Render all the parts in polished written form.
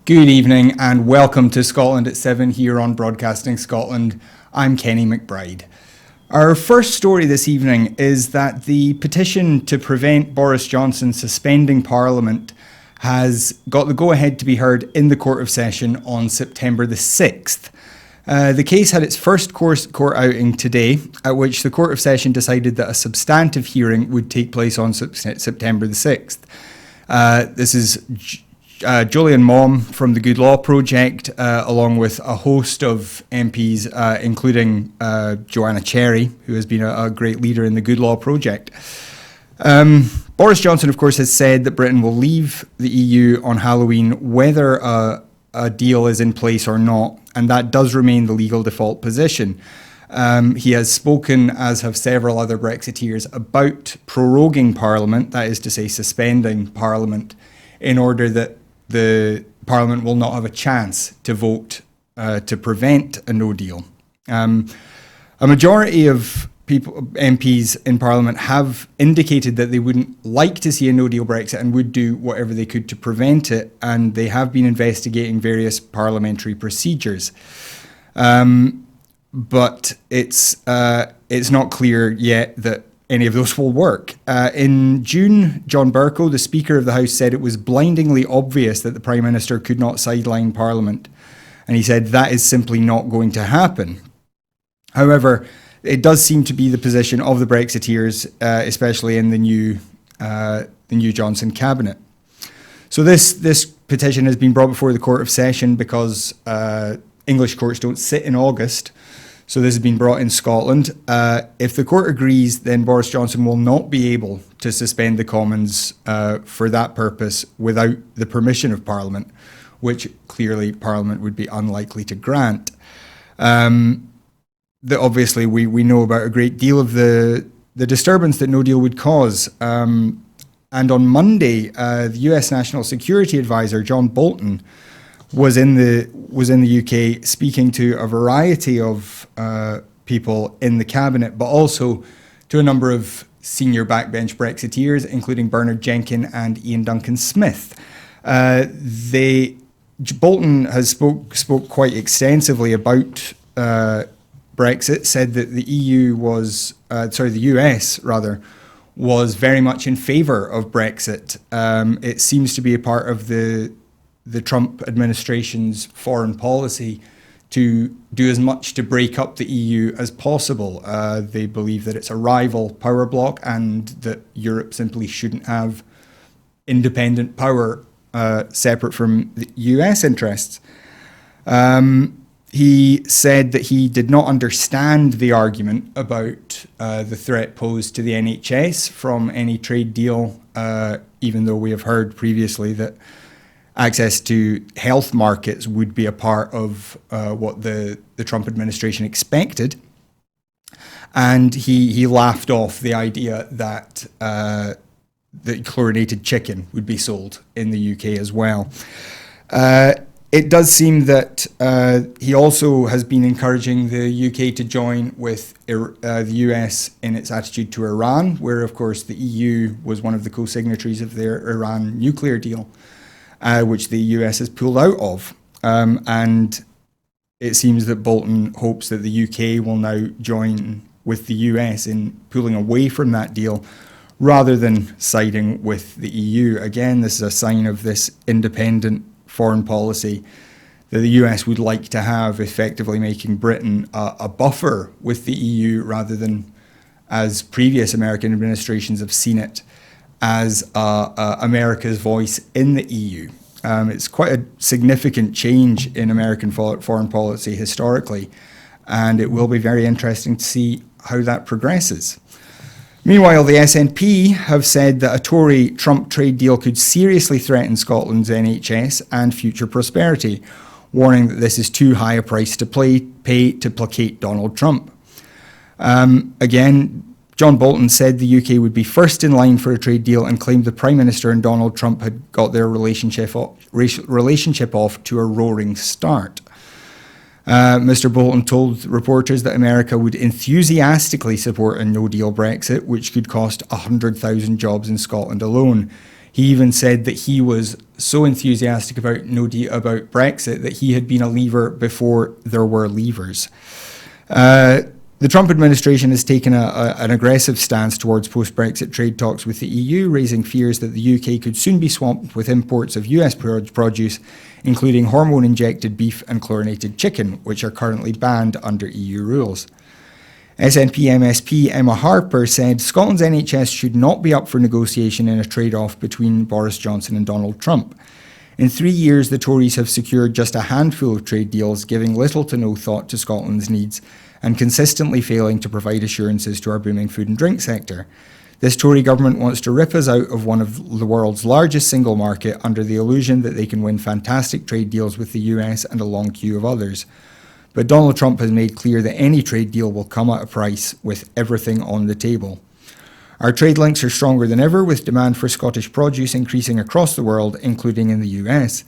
Good evening and welcome to Scotland at 7 here on Broadcasting Scotland. I'm Kenny McBride. Our first story this evening is that the petition to prevent Boris Johnson suspending Parliament has got the go-ahead to be heard in the Court of Session on September the 6th. The case had its first court outing today, at which the Court of Session decided that a substantive hearing would take place on September the 6th. This is Julian Maugham from the Good Law Project, along with a host of MPs, including Joanna Cherry, who has been a great leader in the Good Law Project. Boris Johnson, of course, has said that Britain will leave the EU on Halloween, whether a deal is in place or not, and that does remain the legal default position. He has spoken, as have several other Brexiteers, about proroguing Parliament, that is to say suspending Parliament, in order that the Parliament will not have a chance to vote to prevent a no deal. A majority of MPs in Parliament have indicated that they wouldn't like to see a no deal Brexit and would do whatever they could to prevent it, and they have been investigating various parliamentary procedures. But it's not clear yet that any of those will work. In June, John Bercow, the Speaker of the House, said it was blindingly obvious that the Prime Minister could not sideline Parliament. And he said that is simply not going to happen. However, it does seem to be the position of the Brexiteers, especially in the new Johnson cabinet. So this petition has been brought before the Court of Session because English courts don't sit in August. So this has been brought in Scotland. If the court agrees, then Boris Johnson will not be able to suspend the Commons for that purpose without the permission of Parliament, which clearly Parliament would be unlikely to grant. Obviously, we know about a great deal of the disturbance that no deal would cause. And on Monday, the US National Security Advisor, John Bolton, was in the UK speaking to a variety of people in the cabinet, but also to a number of senior backbench Brexiteers, including Bernard Jenkin and Ian Duncan Smith. Bolton has spoke quite extensively about Brexit, said that the US was very much in favour of Brexit. It seems to be a part of the Trump administration's foreign policy to do as much to break up the EU as possible. They believe that it's a rival power bloc and that Europe simply shouldn't have independent power separate from the US interests. He said that he did not understand the argument about the threat posed to the NHS from any trade deal, even though we have heard previously that access to health markets would be a part of what the Trump administration expected. And he laughed off the idea that chlorinated chicken would be sold in the UK as well. It does seem that he also has been encouraging the UK to join with the US in its attitude to Iran, where, of course, the EU was one of the co-signatories of their Iran nuclear deal, which the US has pulled out of. And it seems that Bolton hopes that the UK will now join with the US in pulling away from that deal rather than siding with the EU. Again, this is a sign of this independent foreign policy that the US would like to have, effectively making Britain a buffer with the EU rather than, as previous American administrations have seen it, as America's voice in the EU. It's quite a significant change in American foreign policy historically, and it will be very interesting to see how that progresses. Meanwhile, the SNP have said that a Tory-Trump trade deal could seriously threaten Scotland's NHS and future prosperity, warning that this is too high a price to pay to placate Donald Trump. Again, John Bolton said the UK would be first in line for a trade deal and claimed the Prime Minister and Donald Trump had got their relationship off to a roaring start. Mr. Bolton told reporters that America would enthusiastically support a no-deal Brexit, which could cost 100,000 jobs in Scotland alone. He even said that he was so enthusiastic about about Brexit that he had been a leaver before there were leavers. The Trump administration has taken an aggressive stance towards post-Brexit trade talks with the EU, raising fears that the UK could soon be swamped with imports of US produce, including hormone-injected beef and chlorinated chicken, which are currently banned under EU rules. SNP MSP Emma Harper said Scotland's NHS should not be up for negotiation in a trade-off between Boris Johnson and Donald Trump. In 3 years, the Tories have secured just a handful of trade deals, giving little to no thought to Scotland's needs and consistently failing to provide assurances to our booming food and drink sector. This Tory government wants to rip us out of one of the world's largest single market under the illusion that they can win fantastic trade deals with the US and a long queue of others. But Donald Trump has made clear that any trade deal will come at a price, with everything on the table. Our trade links are stronger than ever, with demand for Scottish produce increasing across the world, including in the US.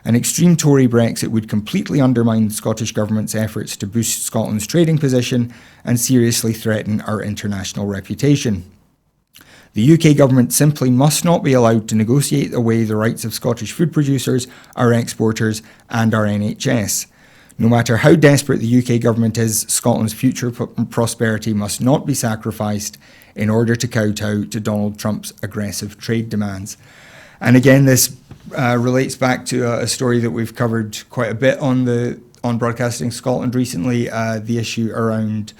An extreme Tory Brexit would completely undermine the Scottish Government's efforts to boost Scotland's trading position and seriously threaten our international reputation. The UK Government simply must not be allowed to negotiate away the rights of Scottish food producers, our exporters, and our NHS. No matter how desperate the UK Government is, Scotland's future prosperity must not be sacrificed in order to kowtow to Donald Trump's aggressive trade demands. And again, this relates back to a story that we've covered quite a bit on Broadcasting Scotland recently, the issue around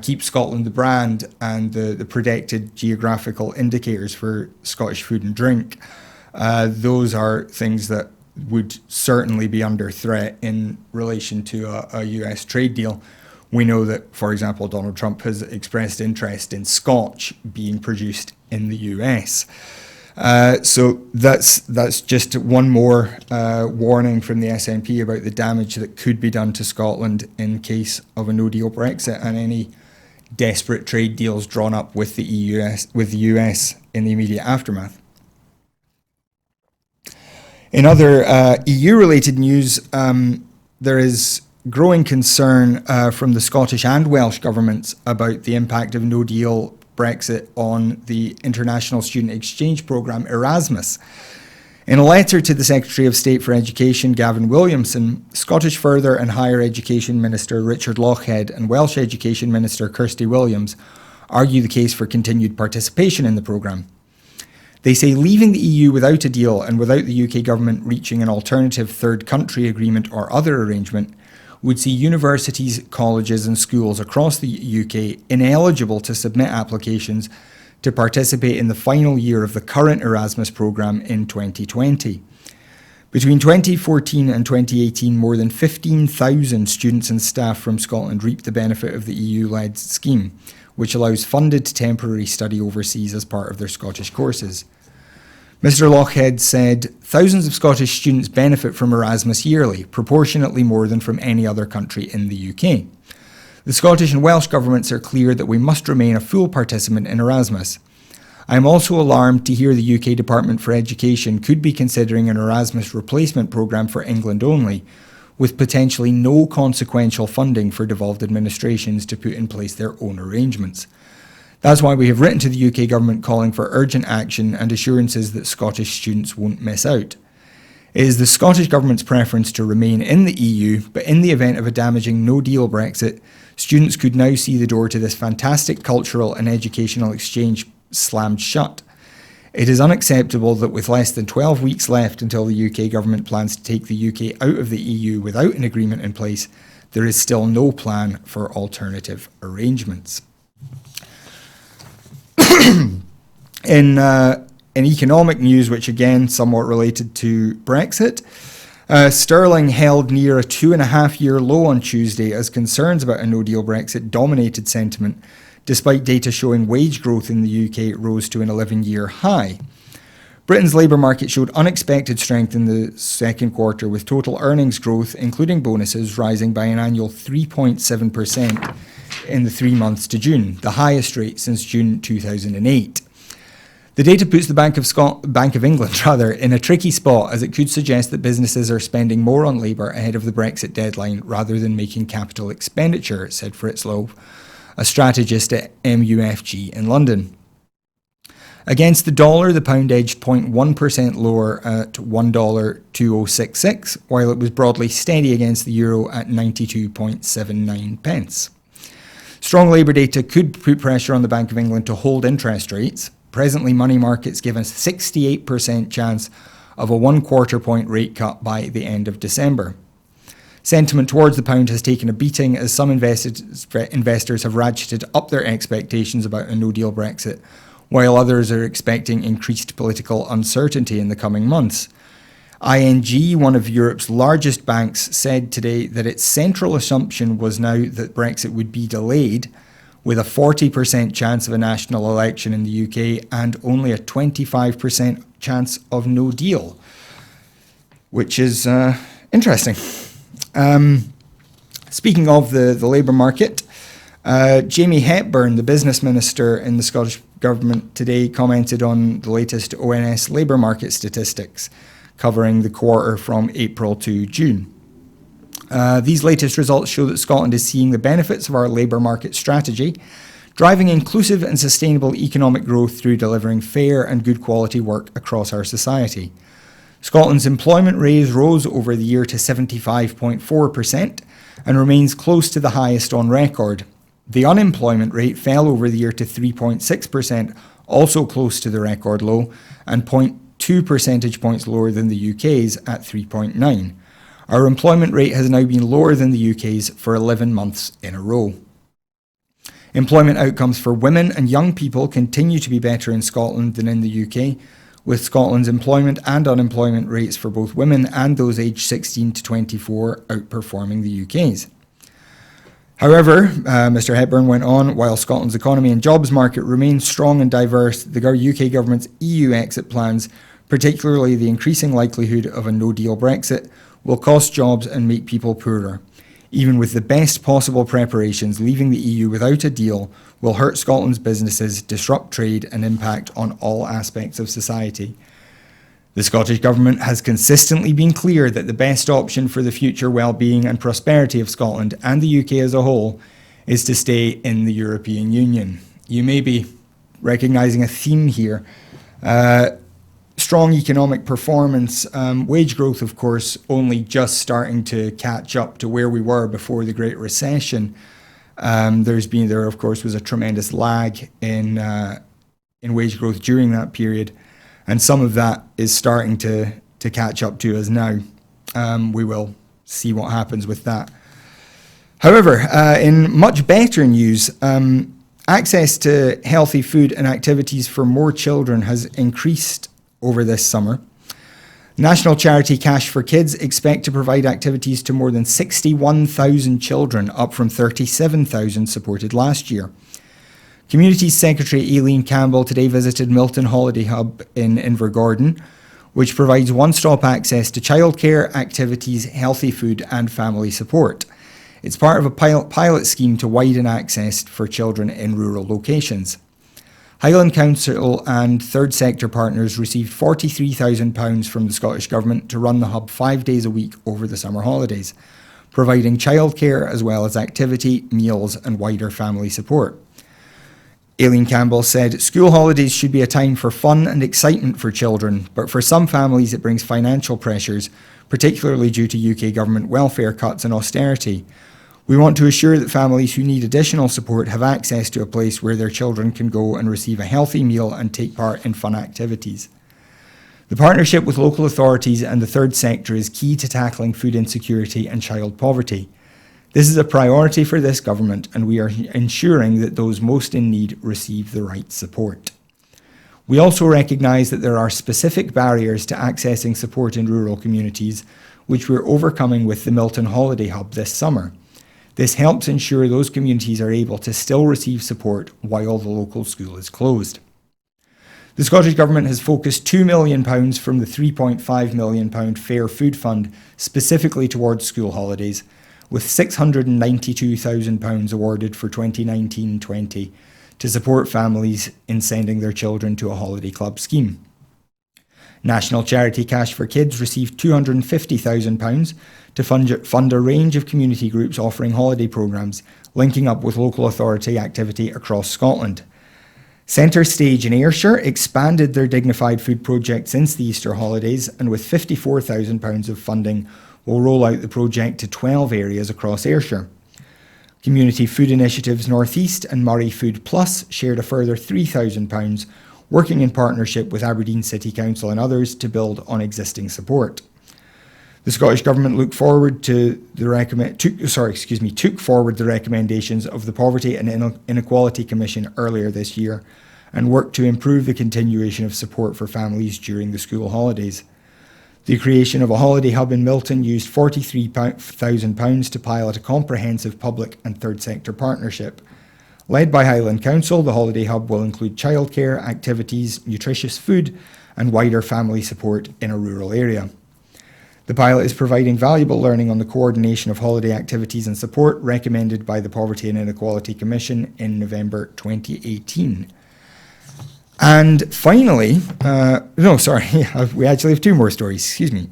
Keep Scotland the brand and the predicted geographical indicators for Scottish food and drink. Those are things that would certainly be under threat in relation to a US trade deal. We know that, for example, Donald Trump has expressed interest in Scotch being produced in the US. So that's just one more warning from the SNP about the damage that could be done to Scotland in case of a no-deal Brexit and any desperate trade deals drawn up with the US in the immediate aftermath. In other EU-related news, there is growing concern from the Scottish and Welsh governments about the impact of no-deal Brexit on the international student exchange programme Erasmus. In a letter to the Secretary of State for Education, Gavin Williamson, Scottish Further and Higher Education Minister Richard Lochhead and Welsh Education Minister Kirsty Williams argue the case for continued participation in the programme. They say leaving the EU without a deal and without the UK government reaching an alternative third country agreement or other arrangement would see universities, colleges and schools across the UK ineligible to submit applications to participate in the final year of the current Erasmus programme in 2020. Between 2014 and 2018, more than 15,000 students and staff from Scotland reaped the benefit of the EU-led scheme, which allows funded temporary study overseas as part of their Scottish courses. Mr. Lochhead said, thousands of Scottish students benefit from Erasmus yearly, proportionately more than from any other country in the UK. The Scottish and Welsh governments are clear that we must remain a full participant in Erasmus. I am also alarmed to hear the UK Department for Education could be considering an Erasmus replacement programme for England only, with potentially no consequential funding for devolved administrations to put in place their own arrangements. That's why we have written to the UK government calling for urgent action and assurances that Scottish students won't miss out. It is the Scottish government's preference to remain in the EU, but in the event of a damaging no-deal Brexit, students could now see the door to this fantastic cultural and educational exchange slammed shut. It is unacceptable that with less than 12 weeks left until the UK government plans to take the UK out of the EU without an agreement in place, there is still no plan for alternative arrangements. In economic news, which again somewhat related to Brexit, sterling held near a 2.5-year low on Tuesday as concerns about a no-deal Brexit dominated sentiment, despite data showing wage growth in the UK rose to an 11-year high. Britain's labour market showed unexpected strength in the second quarter, with total earnings growth, including bonuses, rising by an annual 3.7% in the 3 months to June, the highest rate since June 2008. The data puts the Bank of England in a tricky spot, as it could suggest that businesses are spending more on labour ahead of the Brexit deadline rather than making capital expenditure, said Fritz Loeb, a strategist at MUFG in London. Against the dollar, the pound edged 0.1% lower at $1.2066, while it was broadly steady against the euro at 92.79 pence. Strong labour data could put pressure on the Bank of England to hold interest rates. Presently, money markets give a 68% chance of a 1/4 point rate cut by the end of December. Sentiment towards the pound has taken a beating as some investors have ratcheted up their expectations about a no-deal Brexit, while others are expecting increased political uncertainty in the coming months. ING, one of Europe's largest banks, said today that its central assumption was now that Brexit would be delayed, with a 40% chance of a national election in the UK and only a 25% chance of no deal, which is interesting. Speaking of the labour market, Jamie Hepburn, the business minister in the Scottish Government today, commented on the latest ONS labour market statistics covering the quarter from April to June. These latest results show that Scotland is seeing the benefits of our labour market strategy, driving inclusive and sustainable economic growth through delivering fair and good quality work across our society. Scotland's employment rate rose over the year to 75.4% and remains close to the highest on record. The unemployment rate fell over the year to 3.6%, also close to the record low, and 0.2 percentage points lower than the UK's at 3.9. Our employment rate has now been lower than the UK's for 11 months in a row. Employment outcomes for women and young people continue to be better in Scotland than in the UK, with Scotland's employment and unemployment rates for both women and those aged 16 to 24 outperforming the UK's. However, Mr Hepburn went on, while Scotland's economy and jobs market remain strong and diverse, the UK government's EU exit plans, particularly the increasing likelihood of a no-deal Brexit, will cost jobs and make people poorer. Even with the best possible preparations, leaving the EU without a deal will hurt Scotland's businesses, disrupt trade and impact on all aspects of society. The Scottish Government has consistently been clear that the best option for the future well-being and prosperity of Scotland and the UK as a whole is to stay in the European Union. You may be recognising a theme here. Strong economic performance, wage growth, of course, only just starting to catch up to where we were before the Great Recession. There of course was a tremendous lag in wage growth during that period, and some of that is starting to catch up to us now. We will see what happens with that. However, in much better news, access to healthy food and activities for more children has increased over this summer. National charity Cash for Kids expect to provide activities to more than 61,000 children, up from 37,000 supported last year. Communities Secretary Aileen Campbell today visited Milton Holiday Hub in Invergordon, which provides one-stop access to childcare, activities, healthy food and family support. It's part of a pilot scheme to widen access for children in rural locations. Highland Council and third sector partners received £43,000 from the Scottish Government to run the hub 5 days a week over the summer holidays, providing childcare as well as activity, meals and wider family support. Aileen Campbell said, "School holidays should be a time for fun and excitement for children, but for some families it brings financial pressures, particularly due to UK government welfare cuts and austerity. We want to assure that families who need additional support have access to a place where their children can go and receive a healthy meal and take part in fun activities." The partnership with local authorities and the third sector is key to tackling food insecurity and child poverty. This is a priority for this government, and we are ensuring that those most in need receive the right support. We also recognise that there are specific barriers to accessing support in rural communities, which we're overcoming with the Milton Holiday Hub this summer. This helps ensure those communities are able to still receive support while the local school is closed. The Scottish Government has focused £2 million from the £3.5 million Fair Food Fund specifically towards school holidays, with £692,000 awarded for 2019-20 to support families in sending their children to a holiday club scheme. National charity Cash for Kids received £250,000 to fund a range of community groups offering holiday programmes, linking up with local authority activity across Scotland. Centre Stage in Ayrshire expanded their dignified food project since the Easter holidays, and with £54,000 of funding will roll out the project to 12 areas across Ayrshire. Community Food Initiatives North East and Moray Food Plus shared a further £3,000, working in partnership with Aberdeen City Council and others to build on existing support. The Scottish Government took forward the recommendations of the Poverty and Inequality Commission earlier this year and worked to improve the continuation of support for families during the school holidays. The creation of a holiday hub in Milton used £43,000 to pilot a comprehensive public and third sector partnership. Led by Highland Council, the holiday hub will include childcare, activities, nutritious food and wider family support in a rural area. The pilot is providing valuable learning on the coordination of holiday activities and support recommended by the Poverty and Inequality Commission in November 2018. And finally, we actually have two more stories, excuse me.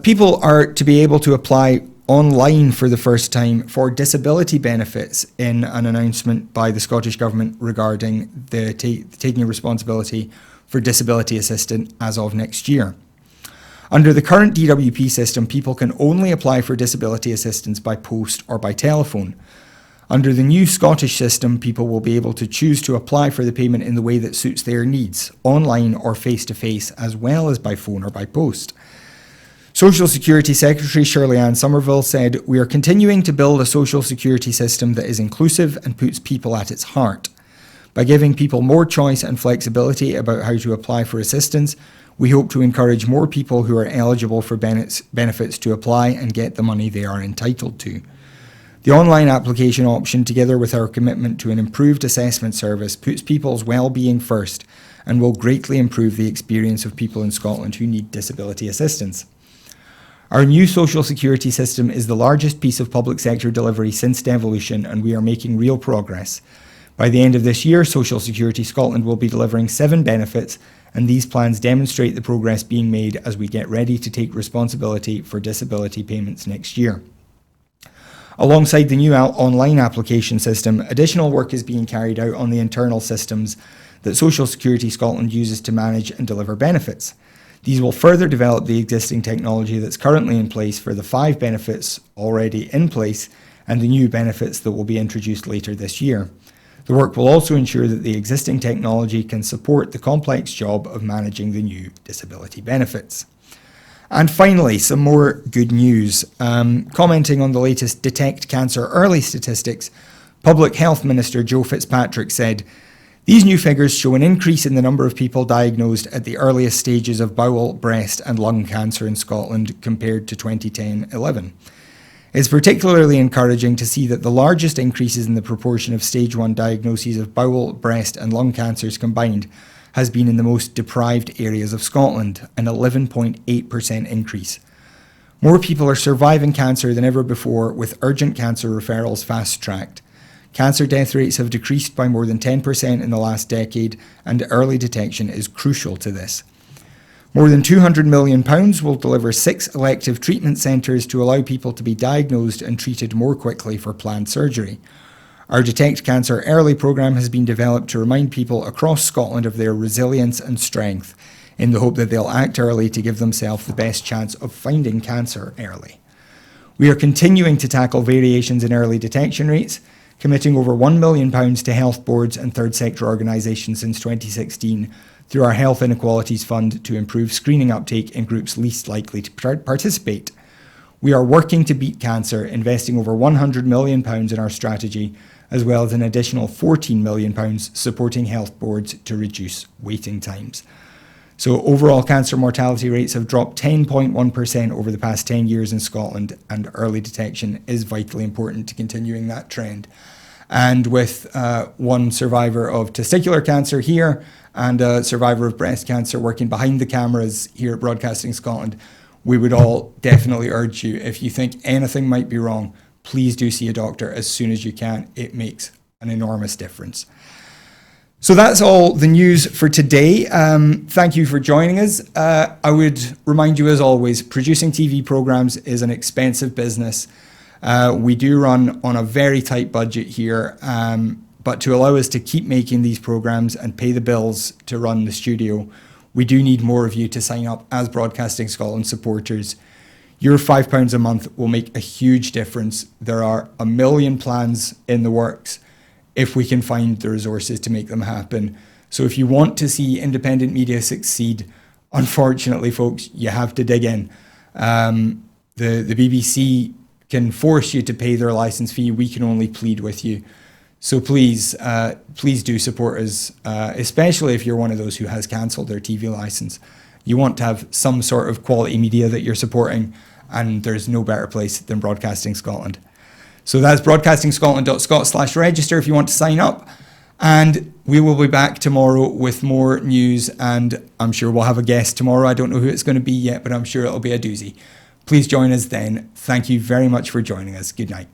People are to be able to apply online for the first time for disability benefits in an announcement by the Scottish Government regarding the taking responsibility for disability assistance as of next year. Under the current DWP system, people can only apply for disability assistance by post or by telephone. Under the new Scottish system, people will be able to choose to apply for the payment in the way that suits their needs, online or face-to-face, as well as by phone or by post. Social Security Secretary Shirley-Ann Somerville said, "We are continuing to build a social security system that is inclusive and puts people at its heart. By giving people more choice and flexibility about how to apply for assistance, we hope to encourage more people who are eligible for benefits to apply and get the money they are entitled to. The online application option, together with our commitment to an improved assessment service, puts people's well-being first and will greatly improve the experience of people in Scotland who need disability assistance. Our new social security system is the largest piece of public sector delivery since devolution, and we are making real progress. By the end of this year, Social Security Scotland will be delivering 7 benefits, and these plans demonstrate the progress being made as we get ready to take responsibility for disability payments next year. Alongside the new online application system, additional work is being carried out on the internal systems that Social Security Scotland uses to manage and deliver benefits. These will further develop the existing technology that's currently in place for the 5 benefits already in place and the new benefits that will be introduced later this year. The work will also ensure that the existing technology can support the complex job of managing the new disability benefits. And finally, some more good news. Commenting on the latest Detect Cancer Early statistics, Public Health Minister Joe Fitzpatrick said, "These new figures show an increase in the number of people diagnosed at the earliest stages of bowel, breast and lung cancer in Scotland compared to 2010-11. It's particularly encouraging to see that the largest increases in the proportion of stage 1 diagnoses of bowel, breast and lung cancers combined has been in the most deprived areas of Scotland, an 11.8% increase. More people are surviving cancer than ever before, with urgent cancer referrals fast-tracked. Cancer death rates have decreased by more than 10% in the last decade, and early detection is crucial to this. More than £200 million will deliver 6 elective treatment centres to allow people to be diagnosed and treated more quickly for planned surgery. Our Detect Cancer Early programme has been developed to remind people across Scotland of their resilience and strength, in the hope that they'll act early to give themselves the best chance of finding cancer early. We are continuing to tackle variations in early detection rates, committing over £1 million to health boards and third sector organisations since 2016 through our Health Inequalities Fund to improve screening uptake in groups least likely to participate. We are working to beat cancer, investing over £100 million in our strategy, as well as an additional £14 million supporting health boards to reduce waiting times. So overall cancer mortality rates have dropped 10.1% over the past 10 years in Scotland, and early detection is vitally important to continuing that trend. And with one survivor of testicular cancer here and a survivor of breast cancer working behind the cameras here at Broadcasting Scotland, we would all definitely urge you, if you think anything might be wrong, please do see a doctor as soon as you can. It makes an enormous difference. So that's all the news for today. Thank you for joining us. I would remind you, as always, producing TV programs is an expensive business. We do run on a very tight budget here, But to allow us to keep making these programmes and pay the bills to run the studio, we do need more of you to sign up as Broadcasting Scotland supporters. Your £5 a month will make a huge difference. There are a million plans in the works if we can find the resources to make them happen. So if you want to see independent media succeed, unfortunately, folks, you have to dig in. The BBC can force you to pay their licence fee. We can only plead with you. So please do support us, especially if you're one of those who has cancelled their TV licence. You want to have some sort of quality media that you're supporting, and there's no better place than Broadcasting Scotland. So that's broadcastingscotland.scot/register if you want to sign up. And we will be back tomorrow with more news, and I'm sure we'll have a guest tomorrow. I don't know who it's going to be yet, but I'm sure it'll be a doozy. Please join us then. Thank you very much for joining us. Good night.